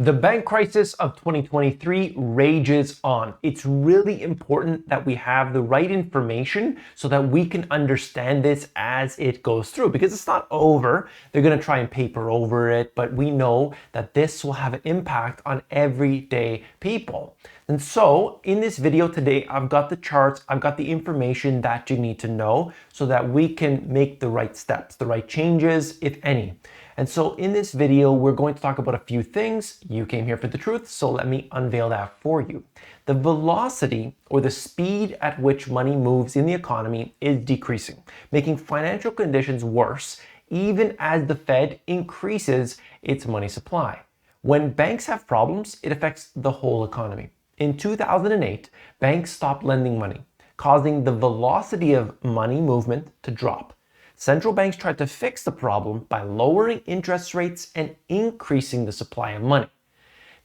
The bank crisis of 2023 rages on. It's really important that we have the right information so that we can understand this as it goes through, because it's not over. They're going to try and paper over it, but we know that this will have an impact on everyday people. And so in this video today, I've got the charts, I've got the information that you need to know so that we can make the right steps, the right changes, if any. And so in this video, we're going to talk about a few things. You came here for the truth, so let me unveil that for you. The velocity, or the speed at which money moves in the economy, is decreasing, making financial conditions worse, even as the Fed increases its money supply. When banks have problems, it affects the whole economy. In 2008, banks stopped lending money, causing the velocity of money movement to drop. Central banks tried to fix the problem by lowering interest rates and increasing the supply of money.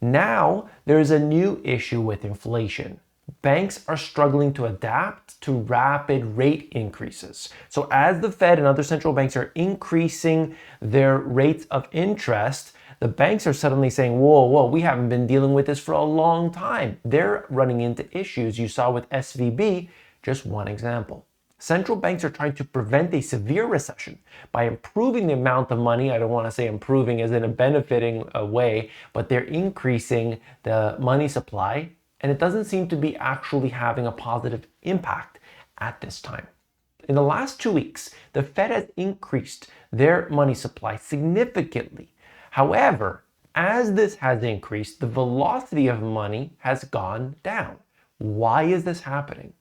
Now, there is a new issue with inflation. Banks are struggling to adapt to rapid rate increases. So as the Fed and other central banks are increasing their rates of interest, the banks are suddenly saying, whoa, we haven't been dealing with this for a long time. They're running into issues. You saw with SVB, just one example. Central banks are trying to prevent a severe recession by improving the amount of money. I don't want to say improving as in a benefiting way, but they're increasing the money supply, and it doesn't seem to be actually having a positive impact at this time. In the last 2 weeks, the Fed has increased their money supply significantly. However, as this has increased, the velocity of money has gone down. Why is this happening?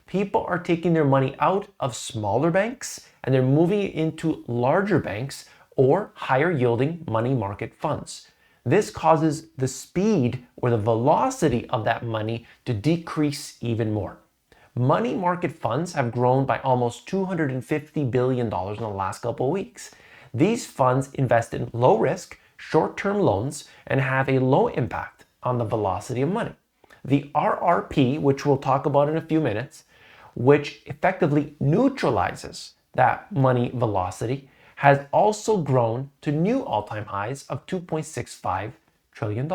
People are taking their money out of smaller banks and they're moving it into larger banks or higher yielding money market funds. This causes the speed or the velocity of that money to decrease even more. Money market funds have grown by almost $250 billion in the last couple of weeks. These funds invest in low risk, short-term loans and have a low impact on the velocity of money. The RRP, which we'll talk about in a few minutes, which effectively neutralizes that money velocity, has also grown to new all-time highs of $2.65 trillion.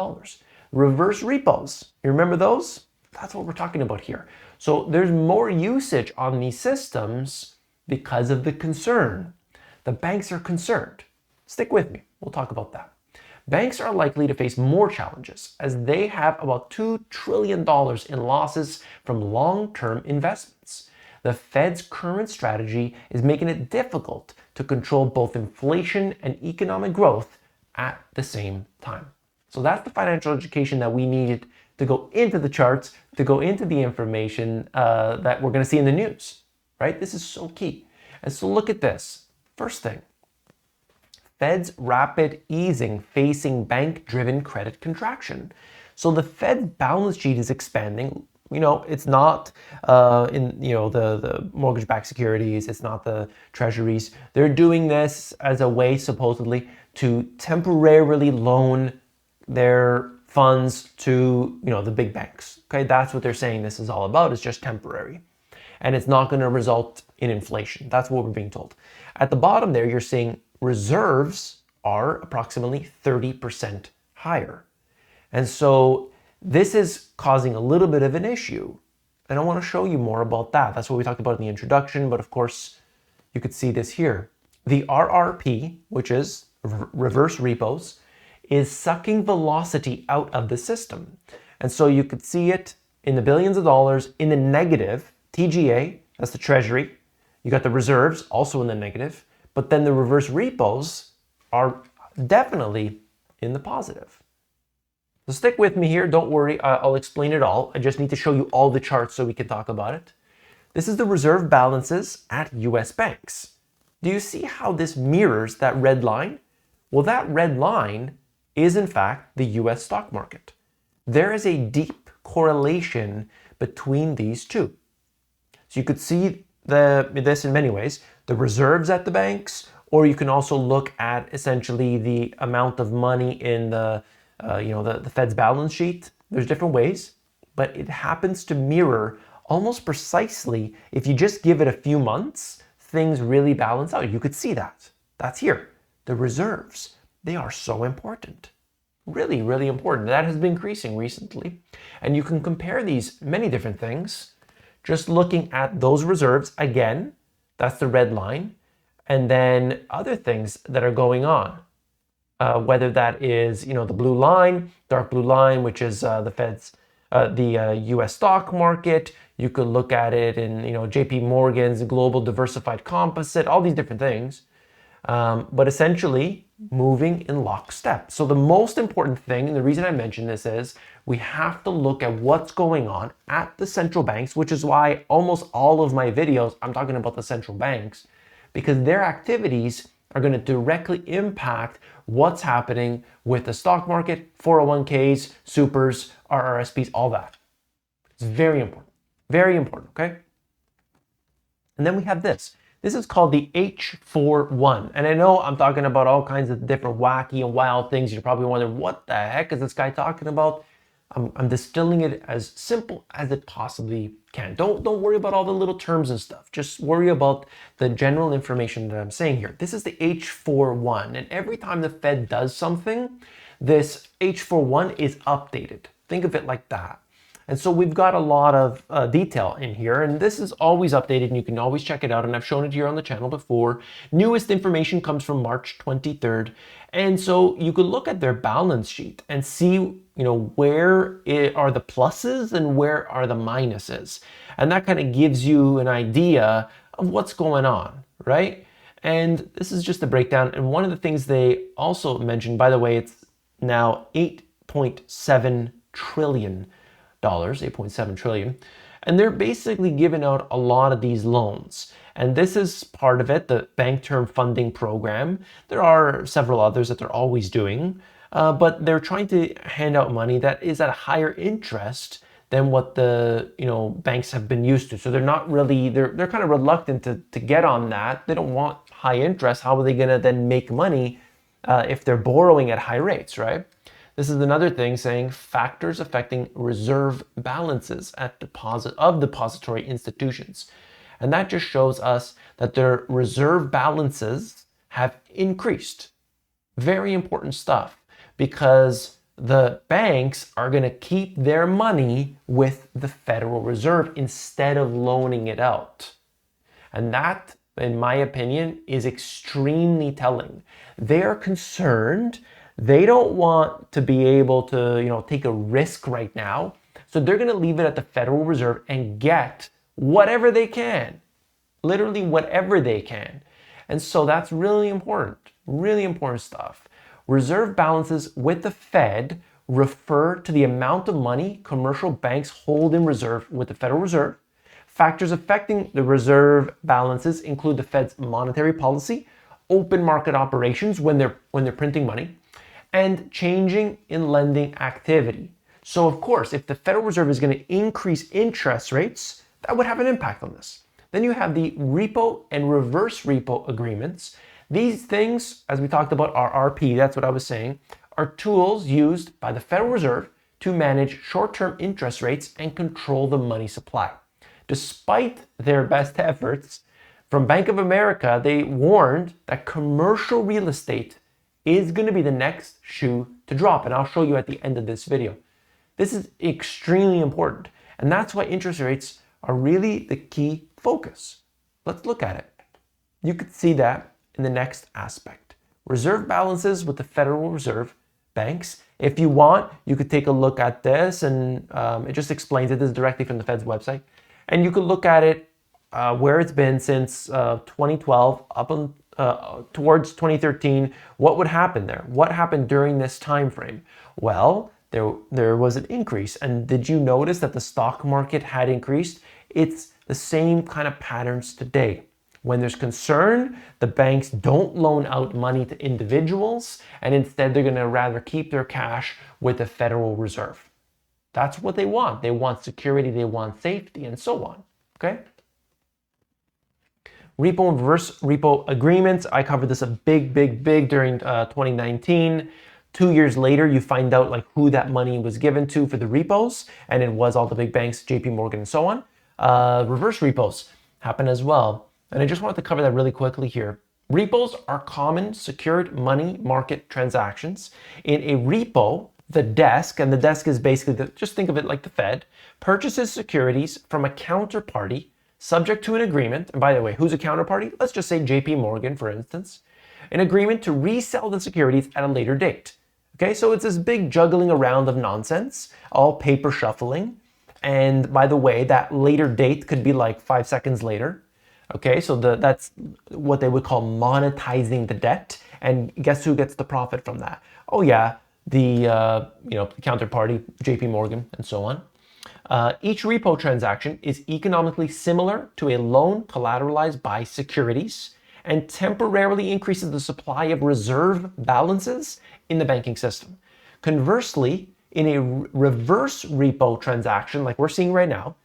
Reverse repos, you remember those? That's what we're talking about here. So there's more usage on these systems because of the concern. The banks are concerned. Stick with me, we'll talk about that. Banks are likely to face more challenges as they have about $2 trillion in losses from long-term investments. The Fed's current strategy is making it difficult to control both inflation and economic growth at the same time. So that's the financial education that we needed to go into the charts, to go into the information that we're going to see in the news, right? This is so key. And so look at this. First thing, Fed's rapid easing facing bank-driven credit contraction. So the Fed's balance sheet is expanding. It's not the mortgage-backed securities. It's not the treasuries. They're doing this as a way, supposedly, to temporarily loan their funds to, the big banks. Okay, that's what they're saying this is all about. It's just temporary. And it's not going to result in inflation. That's what we're being told. At the bottom there, you're seeing reserves are approximately 30% higher. And so this is causing a little bit of an issue. And I want to show you more about that. That's what we talked about in the introduction, but of course, you could see this here. The RRP, which is reverse repos, is sucking velocity out of the system. And so you could see it in the billions of dollars in the negative. TGA, that's the treasury. You got the reserves also in the negative. But then the reverse repos are definitely in the positive. So stick with me here. Don't worry. I'll explain it all. I just need to show you all the charts so we can talk about it. This is the reserve balances at US banks. Do you see how this mirrors that red line? Well, that red line is in fact the US stock market. There is a deep correlation between these two. So you could see this in many ways. The reserves at the banks, or you can also look at essentially the amount of money in the Fed's balance sheet. There's different ways, but it happens to mirror almost precisely. If you just give it a few months, things really balance out. You could see that. That's here. The reserves, they are so important. really, really important. That has been increasing recently. And you can compare these many different things. Just looking at those reserves, again, that's the red line. And then other things that are going on, whether that is, the blue line, dark blue line, which is the Fed's, the US stock market. You could look at it in, JP Morgan's Global Diversified Composite, all these different things. But essentially moving in lockstep. So the most important thing, and the reason I mention this is we have to look at what's going on at the central banks, which is why almost all of my videos, I'm talking about the central banks, because their activities are going to directly impact what's happening with the stock market, 401ks, supers, RRSPs, all that. It's very important, okay? And then we have this. This is called the H41. And I know I'm talking about all kinds of different wacky and wild things. You're probably wondering, what the heck is this guy talking about? I'm distilling it as simple as it possibly can. Don't worry about all the little terms and stuff. Just worry about the general information that I'm saying here. This is the H41. And every time the Fed does something, this H41 is updated. Think of it like that. And so we've got a lot of detail in here, and this is always updated, and you can always check it out, and I've shown it here on the channel before. Newest information comes from March 23rd, and so you could look at their balance sheet and see, where are the pluses and where are the minuses. And that kind of gives you an idea of what's going on, right? And this is just a breakdown, and one of the things they also mentioned, by the way, it's now 8.7 trillion. 8.7 trillion. And they're basically giving out a lot of these loans. And this is part of it, the Bank Term Funding Program. There are several others that they're always doing, but they're trying to hand out money that is at a higher interest than what the banks have been used to. So they're not really, they're kind of reluctant to get on that. They don't want high interest. How are they going to then make money if they're borrowing at high rates, right? This is another thing saying factors affecting reserve balances at depository institutions. And that just shows us that their reserve balances have increased. Very important stuff, because the banks are going to keep their money with the Federal Reserve instead of loaning it out. And that, in my opinion, is extremely telling. They are concerned. They don't want to be able to, take a risk right now. So they're going to leave it at the Federal Reserve and get whatever they can, literally whatever they can. And so that's really important stuff. Reserve balances with the Fed refer to the amount of money commercial banks hold in reserve with the Federal Reserve. Factors affecting the reserve balances include the Fed's monetary policy, open market operations when they're printing money, and changing in lending activity. So of course, if the Federal Reserve is going to increase interest rates, that would have an impact on this. Then you have the repo and reverse repo agreements. These things, as we talked about, are RP, that's what I was saying, are tools used by the Federal Reserve to manage short-term interest rates and control the money supply. Despite their best efforts, from Bank of America, they warned that commercial real estate is going to be the next shoe to drop. And I'll show you at the end of this video. This is extremely important. And that's why interest rates are really the key focus. Let's look at it. You could see that in the next aspect. Reserve balances with the Federal Reserve banks. If you want, you could take a look at this, and it just explains it. This is directly from the Fed's website. And you could look at it where it's been since 2012 up on towards 2013, what would happen there? What happened during this time frame? Well, there was an increase. And did you notice that the stock market had increased? It's the same kind of patterns today. When there's concern, the banks don't loan out money to individuals, and instead they're going to rather keep their cash with the Federal Reserve. That's what they want. They want security, they want safety, and so on. Okay? Repo and reverse repo agreements. I covered this a big during 2019. 2 years later, you find out who that money was given to for the repos, and it was all the big banks, JP Morgan and so on. Reverse repos happen as well. And I just wanted to cover that really quickly here. Repos are common secured money market transactions. In a repo, the desk, and the desk is basically, just think of it like the Fed, purchases securities from a counterparty subject to an agreement. And by the way, who's a counterparty? Let's just say JP Morgan, for instance. An agreement to resell the securities at a later date. Okay, so it's this big juggling around of nonsense, all paper shuffling. And by the way, that later date could be like 5 seconds later. Okay, so that's what they would call monetizing the debt. And guess who gets the profit from that? Oh yeah, the counterparty, JP Morgan, and so on. Each repo transaction is economically similar to a loan collateralized by securities and temporarily increases the supply of reserve balances in the banking system. Conversely, in a reverse repo transaction, like we're seeing right now,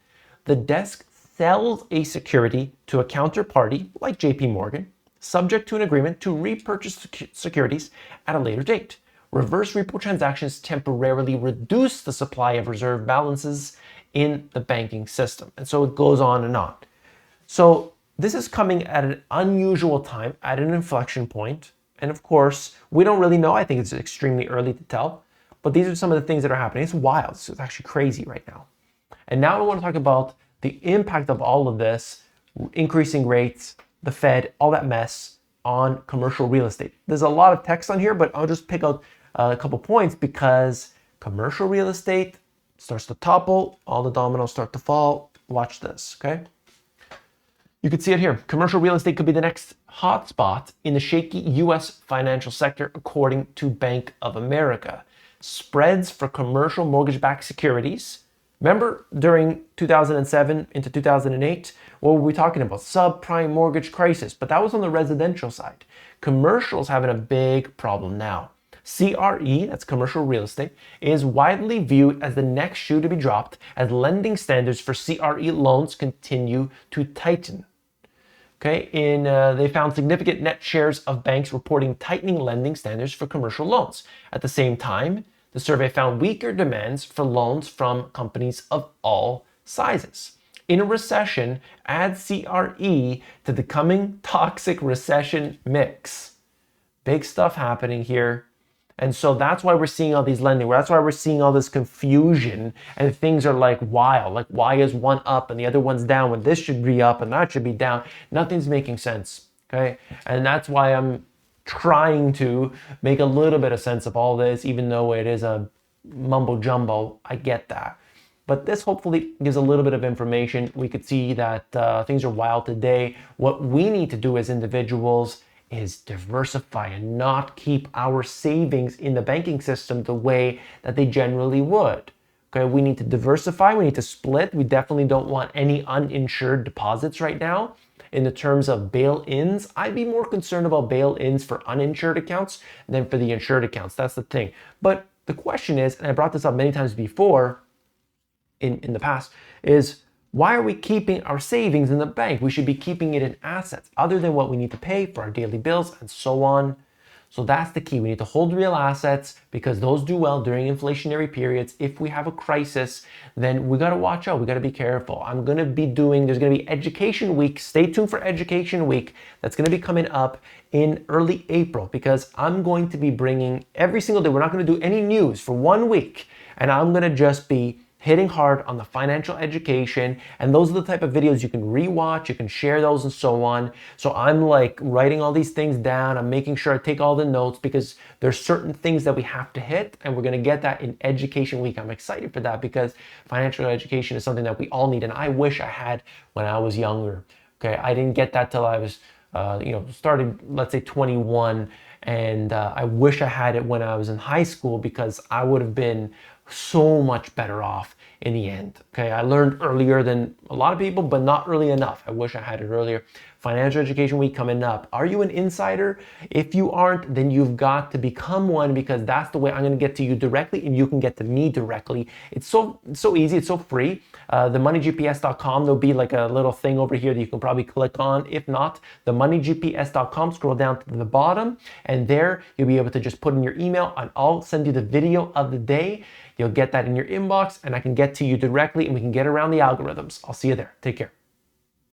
the desk sells a security to a counterparty like JP Morgan, subject to an agreement to repurchase securities at a later date. Reverse repo transactions temporarily reduce the supply of reserve balances in the banking system. And so it goes on and on. So this is coming at an unusual time, at an inflection point. And of course, we don't really know. I think it's extremely early to tell. But these are some of the things that are happening. It's wild. It's actually crazy right now. And now I want to talk about the impact of all of this, increasing rates, the Fed, all that mess on commercial real estate. There's a lot of text on here, but I'll just pick out a couple points because commercial real estate starts to topple, all the dominoes start to fall. Watch this, okay? You can see it here. Commercial real estate could be the next hotspot in the shaky US financial sector, according to Bank of America. Spreads for commercial mortgage-backed securities. Remember during 2007 into 2008, what were we talking about? Subprime mortgage crisis, but that was on the residential side. Commercial's having a big problem now. CRE, that's commercial real estate, is widely viewed as the next shoe to be dropped as lending standards for CRE loans continue to tighten. Okay, they found significant net shares of banks reporting tightening lending standards for commercial loans. At the same time, the survey found weaker demands for loans from companies of all sizes. In a recession, add CRE to the coming toxic recession mix. Big stuff happening here. And so that's why we're seeing all these lending. That's why we're seeing all this confusion and things are like wild. Like why is one up and the other one's down when this should be up and that should be down? Nothing's making sense, okay? And that's why I'm trying to make a little bit of sense of all this, even though it is a mumbo jumbo. I get that. But this hopefully gives a little bit of information. We could see that things are wild today. What we need to do as individuals is diversify and not keep our savings in the banking system the way that they generally would. Okay, we need to diversify, we need to split. We definitely don't want any uninsured deposits right now. In the terms of bail-ins, I'd be more concerned about bail-ins for uninsured accounts than for the insured accounts. That's the thing. But the question is, and I brought this up many times before in the past, is why are we keeping our savings in the bank? We should be keeping it in assets other than what we need to pay for our daily bills and so on. So that's the key. We need to hold real assets because those do well during inflationary periods. If we have a crisis, then we got to watch out. We got to be careful. There's going to be Education Week. Stay tuned for Education Week. That's going to be coming up in early April because I'm going to be bringing every single day. We're not going to do any news for 1 week. And I'm going to just be hitting hard on the financial education. And those are the type of videos you can rewatch, you can share those and so on. So I'm like writing all these things down. I'm making sure I take all the notes because there's certain things that we have to hit and we're gonna get that in Education Week. I'm excited for that because financial education is something that we all need and I wish I had when I was younger. Okay, I didn't get that till I was, started, let's say 21. And I wish I had it when I was in high school because I would have been so much better off in the end. Okay, I learned earlier than a lot of people, but not early enough. I wish I had it earlier. Financial Education Week coming up. Are you an insider? If you aren't, then you've got to become one because that's the way I'm going to get to you directly and you can get to me directly. It's so easy. It's so free. TheMoneyGPS.com, there'll be like a little thing over here that you can probably click on. If not, TheMoneyGPS.com, scroll down to the bottom and there you'll be able to just put in your email and I'll send you the video of the day. You'll get that in your inbox and I can get to you directly and we can get around the algorithms. I'll see you there. Take care.